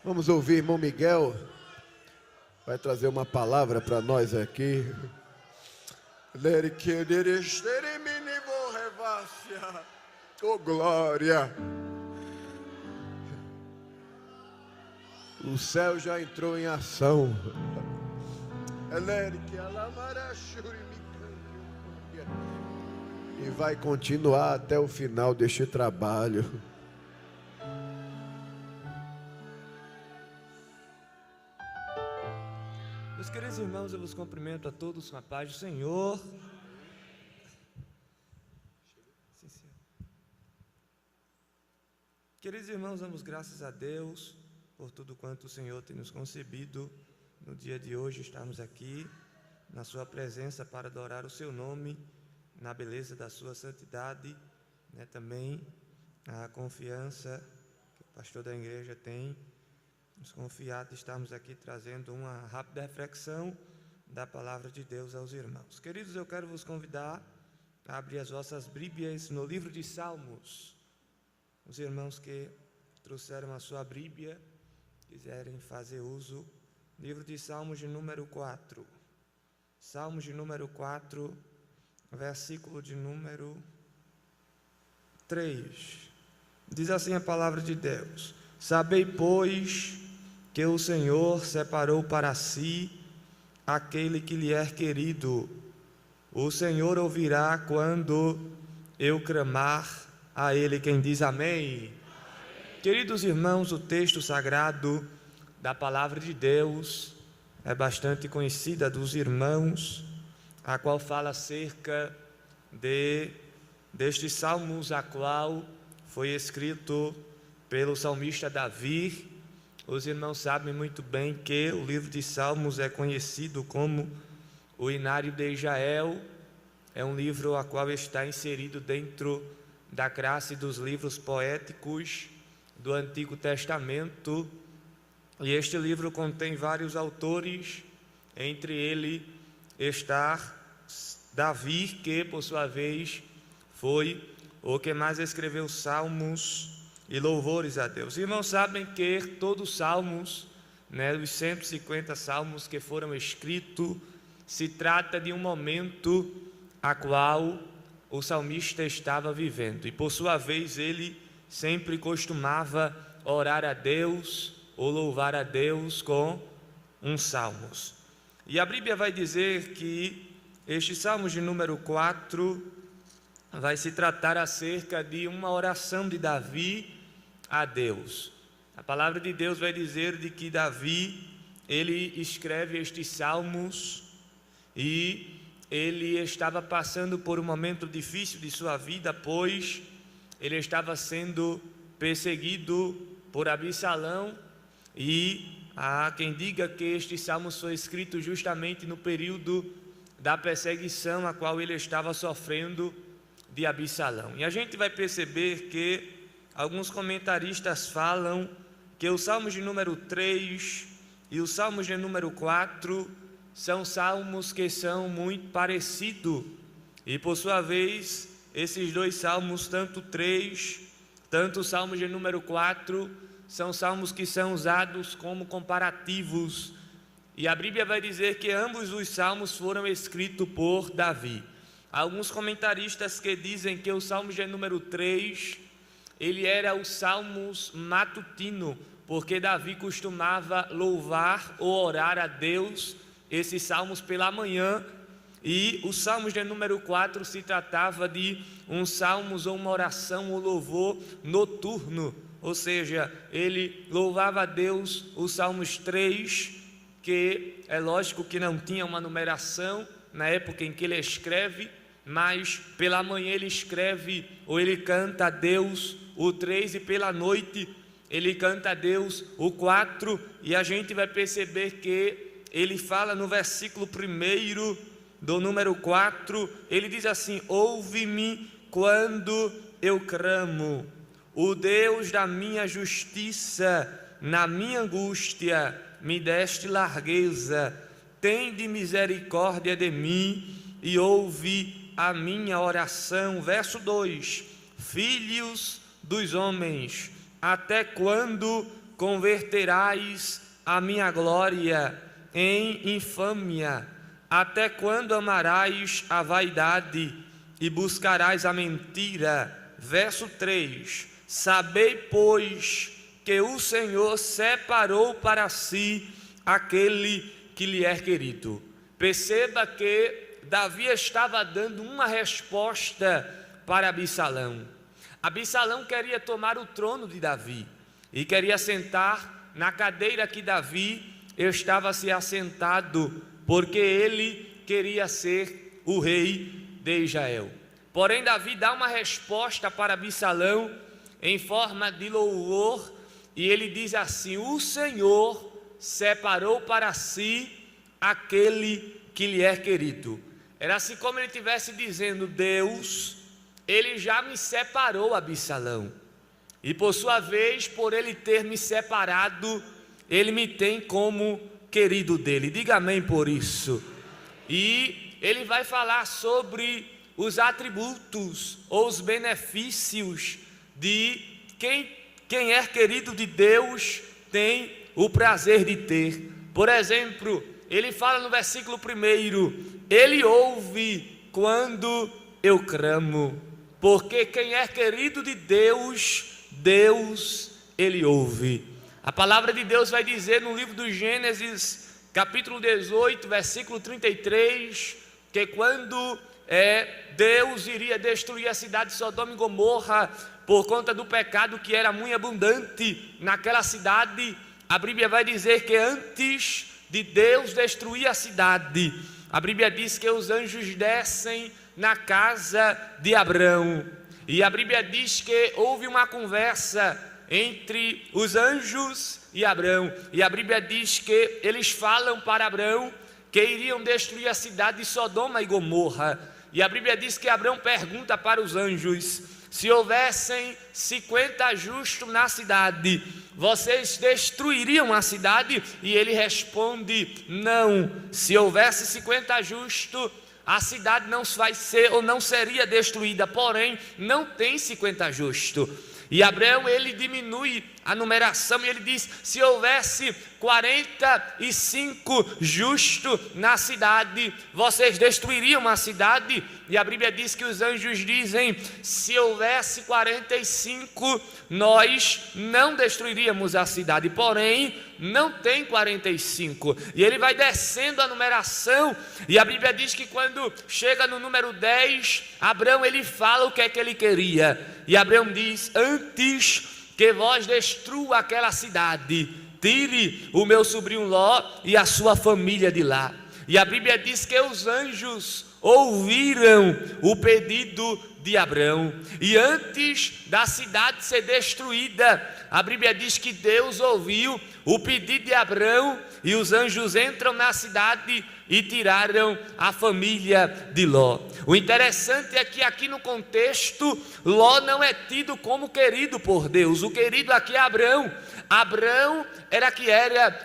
Vamos ouvir irmão Miguel, vai trazer uma palavra para nós aqui. Oh glória! O céu já entrou em ação. E vai continuar até o final deste trabalho. Meus queridos irmãos, eu vos cumprimento a todos com a paz do Senhor. Sim, senhor. Queridos irmãos, damos graças a Deus por tudo quanto o Senhor tem nos concedido no dia de hoje. Estamos aqui na sua presença para adorar o seu nome, na beleza da sua santidade, também a confiança que o pastor da igreja tem nos confiado. Estamos aqui trazendo uma rápida reflexão da palavra de Deus aos irmãos. Queridos, eu quero vos convidar a abrir as vossas Bíblias no livro de Salmos. Os irmãos que trouxeram a sua Bíblia, quiserem fazer uso, livro de Salmos de número 4. Salmos de número 4, versículo de número 3. Diz assim a palavra de Deus: Sabei, pois, que o Senhor separou para si aquele que lhe é querido. O Senhor ouvirá quando eu clamar a Ele. Quem diz amém? Queridos irmãos, o texto sagrado da palavra de Deus é bastante conhecida dos irmãos, a qual fala acerca destes salmos, a qual foi escrito pelo salmista Davi. Os irmãos sabem muito bem que o livro de Salmos é conhecido como o Inário de Israel. É um livro a qual está inserido dentro da classe dos livros poéticos do Antigo Testamento. E este livro contém vários autores, entre ele está Davi, que por sua vez foi o que mais escreveu salmos e louvores a Deus. Irmãos, sabem que todos os salmos, os 150 salmos que foram escritos, se trata de um momento a qual o salmista estava vivendo. E por sua vez ele sempre costumava orar a Deus ou louvar a Deus com uns salmos. E a Bíblia vai dizer que este salmo de número 4 vai se tratar acerca de uma oração de Davi a Deus. A palavra de Deus vai dizer de que Davi, ele escreve estes salmos e ele estava passando por um momento difícil de sua vida, pois ele estava sendo perseguido por Absalão, e há quem diga que este salmo foi escrito justamente no período da perseguição a qual ele estava sofrendo de Absalão. E a gente vai perceber que alguns comentaristas falam que os salmos de número 3 e os salmos de número 4 são salmos que são muito parecidos. E por sua vez, esses dois salmos, tanto 3, tanto os salmos de número 4, são salmos que são usados como comparativos. E a Bíblia vai dizer que ambos os salmos foram escritos por Davi. Há alguns comentaristas que dizem que o salmo de número 3, ele era o salmos matutino, porque Davi costumava louvar ou orar a Deus esses salmos pela manhã, e os salmos de número 4 se tratava de um salmos ou uma oração ou louvor noturno, ou seja, ele louvava a Deus. Os salmos 3, que é lógico que não tinha uma numeração na época em que ele escreve, mas pela manhã ele escreve ou ele canta a Deus o 3, e pela noite ele canta a Deus o 4, e a gente vai perceber que ele fala no versículo 1 do número 4, ele diz assim: ouve-me quando eu clamo, o Deus da minha justiça, na minha angústia me deste largueza, tende misericórdia de mim e ouve a minha oração. Verso 2: filhos dos homens, até quando converterás a minha glória em infâmia? Até quando amarás a vaidade e buscarás a mentira? Verso 3: Sabei, pois, que o Senhor separou para si aquele que lhe é querido. Perceba que Davi estava dando uma resposta para Absalão. Absalão queria tomar o trono de Davi e queria sentar na cadeira que Davi estava se assentado, porque ele queria ser o rei de Israel. Porém, Davi dá uma resposta para Absalão em forma de louvor, e ele diz assim: o Senhor separou para si aquele que lhe é querido. Era assim como ele estivesse dizendo: Deus, ele já me separou, Absalão, e por sua vez, por ele ter me separado, ele me tem como querido dele. Diga amém por isso. E ele vai falar sobre os atributos ou os benefícios de quem é querido de Deus tem o prazer de ter. Por exemplo, ele fala no versículo 1: ele ouve quando eu clamo. Porque quem é querido de Deus, Deus ele ouve. A palavra de Deus vai dizer no livro do Gênesis, capítulo 18, versículo 33, que quando Deus iria destruir a cidade de Sodoma e Gomorra por conta do pecado que era muito abundante naquela cidade, a Bíblia vai dizer que antes de Deus destruir a cidade, a Bíblia diz que os anjos descem na casa de Abrão, e a Bíblia diz que houve uma conversa entre os anjos e Abrão, e a Bíblia diz que eles falam para Abrão que iriam destruir a cidade de Sodoma e Gomorra, e a Bíblia diz que Abrão pergunta para os anjos: se houvessem 50 justos na cidade, vocês destruiriam a cidade? E ele responde: não, se houvesse 50 justos, a cidade não vai ser ou não seria destruída, porém não tem 50 justos. E Abraão, ele diminui a numeração e ele diz: se houvesse 45 justos na cidade, vocês destruiriam a cidade? E a Bíblia diz que os anjos dizem: se houvesse 45, nós não destruiríamos a cidade, porém não tem 45. E ele vai descendo a numeração, e a Bíblia diz que quando chega no número 10, Abraão, ele fala o que é que ele queria, e Abraão diz: antes que vós destrua aquela cidade, tire o meu sobrinho Ló e a sua família de lá. E a Bíblia diz que os anjos ouviram o pedido de Abraão, e antes da cidade ser destruída, a Bíblia diz que Deus ouviu o pedido de Abraão, e os anjos entram na cidade e tiraram a família de Ló. O interessante é que aqui no contexto, Ló não é tido como querido por Deus. O querido aqui é Abraão. Abraão era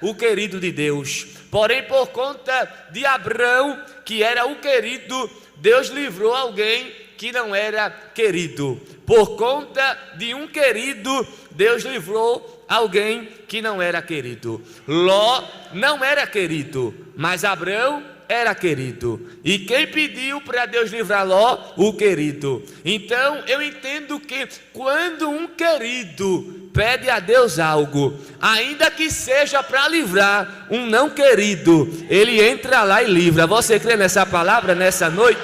o querido de Deus. Porém, por conta de Abraão, que era o querido, Deus livrou alguém que não era querido. Por conta de um querido, Deus livrou alguém que não era querido. Ló não era querido, mas Abraão era querido. E quem pediu para Deus livrar Ló? O querido. Então eu entendo que quando um querido pede a Deus algo, ainda que seja para livrar um não querido, ele entra lá e livra. Você crê nessa palavra nessa noite?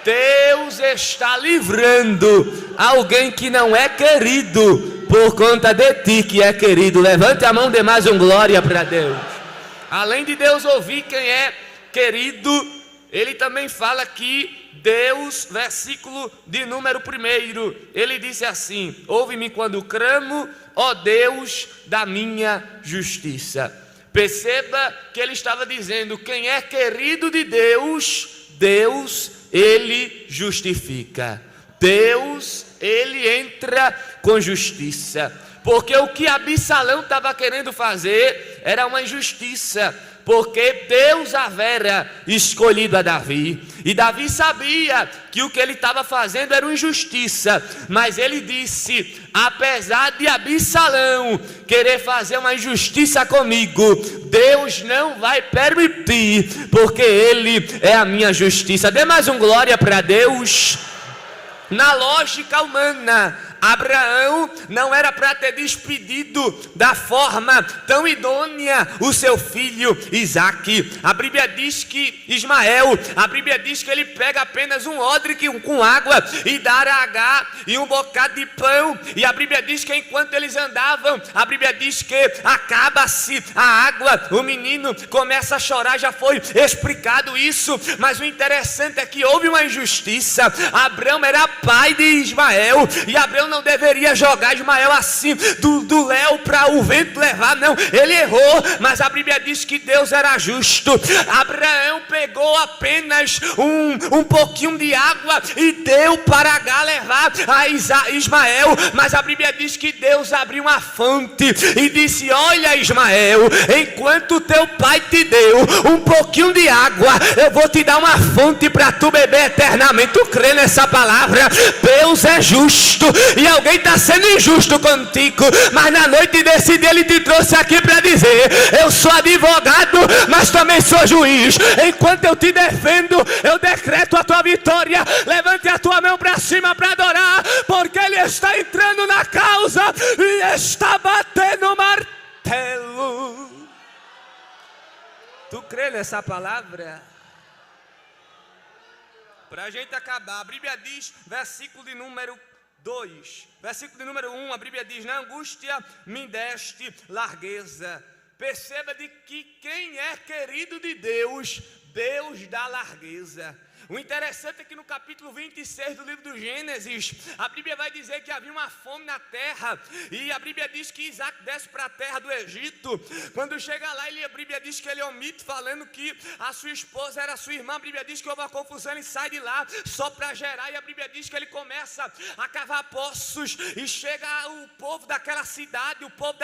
Deus está livrando alguém que não é querido por conta de ti que é querido. Levante a mão, dê mais um glória para Deus. Além de Deus ouvir quem é querido, ele também fala que Deus, versículo de número 1, ele disse assim: ouve-me quando clamo, ó Deus da minha justiça. Perceba que ele estava dizendo: quem é querido de Deus, Deus ele justifica. Deus ele entra com justiça. Porque o que Absalão estava querendo fazer era uma injustiça, porque Deus havera escolhido a Davi, e Davi sabia que o que ele estava fazendo era uma injustiça, mas ele disse: apesar de Absalão querer fazer uma injustiça comigo, Deus não vai permitir, porque Ele é a minha justiça. Dê mais um glória para Deus. Na lógica humana, Abraão não era para ter despedido da forma tão idônea o seu filho Isaque. A Bíblia diz que Ismael, a Bíblia diz que ele pega apenas um odre com água e dá a Agar e um bocado de pão, e a Bíblia diz que enquanto eles andavam, a Bíblia diz que acaba-se a água, o menino começa a chorar. Já foi explicado isso, mas o interessante é que houve uma injustiça. Abraão era pai de Ismael, e Abraão não deveria jogar Ismael assim do léu para o vento levar, não, ele errou, mas a Bíblia diz que Deus era justo. Abraão pegou apenas um pouquinho de água e deu para Agar levar a Ismael, mas a Bíblia diz que Deus abriu uma fonte e disse: olha, Ismael, enquanto teu pai te deu um pouquinho de água, eu vou te dar uma fonte para tu beber eternamente. Tu crê nessa palavra? Deus é justo, e alguém está sendo injusto contigo, mas na noite desse dia Ele te trouxe aqui para dizer: eu sou advogado, mas também sou juiz. Enquanto eu te defendo, eu decreto a tua vitória. Levante a tua mão para cima para adorar, porque Ele está entrando na causa e está batendo o martelo. Tu crê nessa palavra? Para a gente acabar, a Bíblia diz, versículo de número 2, versículo de número 1, a Bíblia diz: na angústia me deste largueza. Perceba de que quem é querido de Deus, Deus dá largueza. O interessante é que no capítulo 26 do livro do Gênesis, a Bíblia vai dizer que havia uma fome na terra, e a Bíblia diz que Isaac desce para a terra do Egito. Quando chega lá, a Bíblia diz que ele omite, falando que a sua esposa era sua irmã. A Bíblia diz que houve uma confusão, ele sai de lá só para gerar, e a Bíblia diz que ele começa a cavar poços, e chega o povo daquela cidade, o povo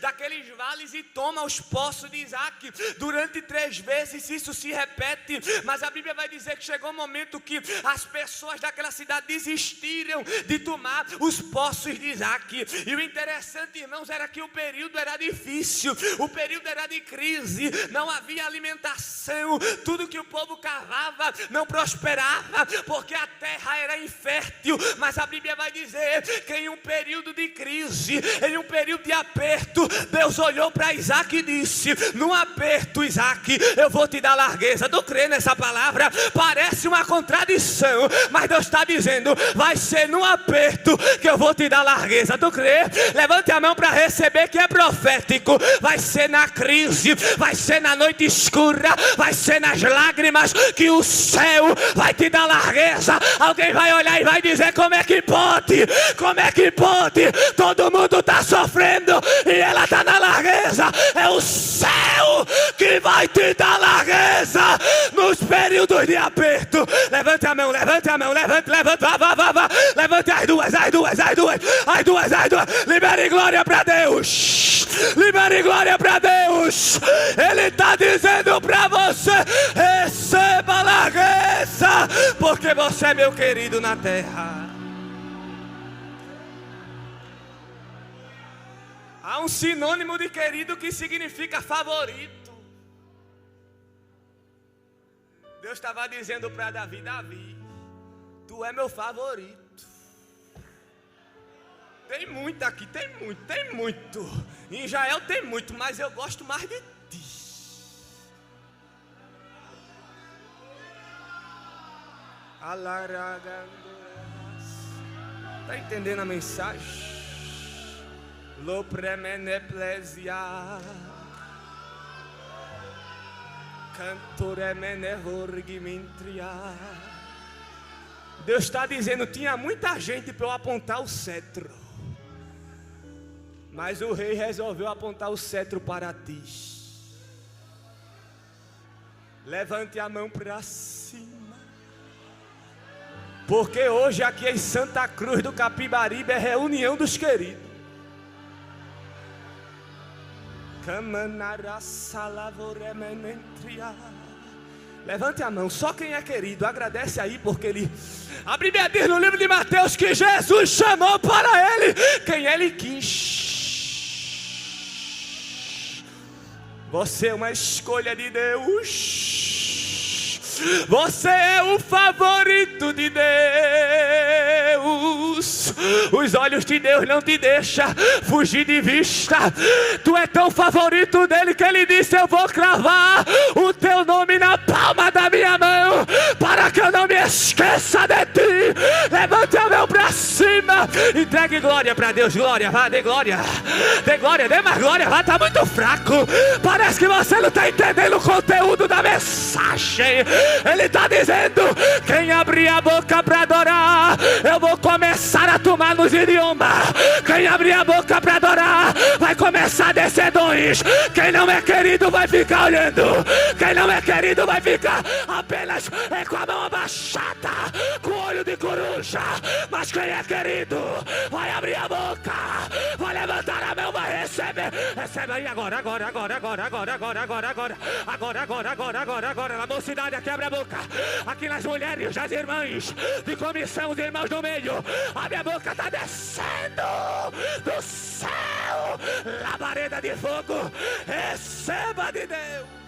daqueles vales, e toma os poços de Isaac. Durante 3 vezes isso se repete, mas a Bíblia vai dizer que chegou um momento que as pessoas daquela cidade desistiram de tomar os poços de Isaac. E o interessante, irmãos, era que o período era difícil, o período era de crise, não havia alimentação, tudo que o povo cavava não prosperava, porque a terra era infértil. Mas a Bíblia vai dizer que em um período de crise, em um período de aperto, Deus olhou para Isaac e disse: no aperto, Isaac, eu vou te dar largueza. Tu crê nessa palavra? Parece uma contradição, mas Deus está dizendo: vai ser no aperto que eu vou te dar largueza. Tu crê? Levante a mão para receber, que é profético. Vai ser na crise, vai ser na noite escura, vai ser nas lágrimas que o céu vai te dar largueza. Alguém vai olhar e vai dizer: como é que pode? Como é que pode? Todo mundo está sofrendo e ela está na largueza. É o céu que vai te dar largueza nos períodos de aperto. Levante a mão, levante a mão, levante, vá. Levante as duas. Libere glória para Deus. Libere glória para Deus. Ele está dizendo para você: receba largueza, porque você é meu querido na terra. Há um sinônimo de querido que significa favorito. Deus estava dizendo para Davi: Davi, tu é meu favorito. Tem muito aqui, tem muito. Em Israel tem muito, mas eu gosto mais de ti. Está entendendo a mensagem? Lopremeneplesia. Deus está dizendo: tinha muita gente para eu apontar o cetro, mas o rei resolveu apontar o cetro para ti. Levante a mão para cima, porque hoje aqui em Santa Cruz do Capibaribe é reunião dos queridos. Levante a mão, só quem é querido, agradece aí, porque ele... A Bíblia diz no livro de Mateus que Jesus chamou para ele quem ele quis. Você é uma escolha de Deus. Você é o favorito de Deus. Os olhos de Deus não te deixam fugir de vista. Tu é tão favorito dele que ele disse: eu vou cravar o teu nome na palma da minha mão, para que eu não me esqueça de ti. Levante a mão para cima, entregue glória para Deus. Glória, vá, dê glória, dê mais glória, vá. Tá muito fraco, parece que você não está entendendo o conteúdo da mensagem. Ele está dizendo: quem abrir a boca para adorar, eu vou começar a tomar nos idiomas. Quem abrir a boca para adorar, vai começar a descer dons. Quem não é querido vai ficar olhando. Quem não é querido vai ficar apenas com a mão abaixada, com o olho de coruja. Mas quem é querido vai abrir a boca, vai levantar a mão, vai receber. Recebe aí agora. Na mocidade aqui, abre a boca. Aqui nas mulheres, as irmãs de comissão, os irmãos do meio, abre a boca, está descendo do céu labareda de fogo. Receba de Deus.